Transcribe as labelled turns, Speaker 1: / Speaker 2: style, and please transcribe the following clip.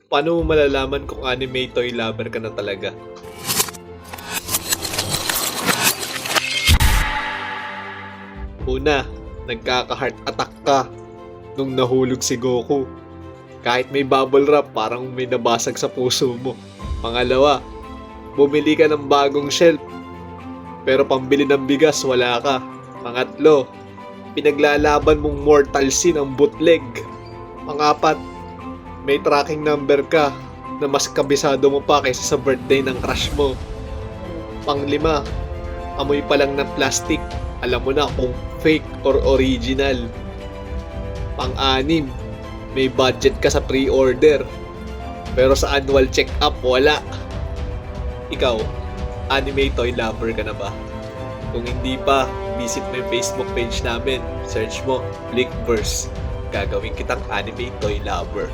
Speaker 1: Paano mo malalaman kung anime toy lover ka na talaga? Una, nagkaka-heart attack ka nung nahulog si Goku. Kahit may bubble wrap, parang may nabasag sa puso mo. Pangalawa, bumili ka ng bagong shelf, pero pambili ng bigas wala ka. Pangatlo, pinaglalaban mong Mortal Sin ang bootleg. Pangapat, may tracking number ka na mas kabisado mo pa kaysa sa birthday ng crush mo. Panglima, amoy pa lang ng plastic, alam mo na kung fake or original. Pang-anim, may budget ka sa pre-order, pero sa annual check-up wala. Ikaw, anime toy lover ka na ba? Kung hindi pa, visit mo yung Facebook page namin. Search mo, Blinkverse. Gagawin kitang anime toy lover.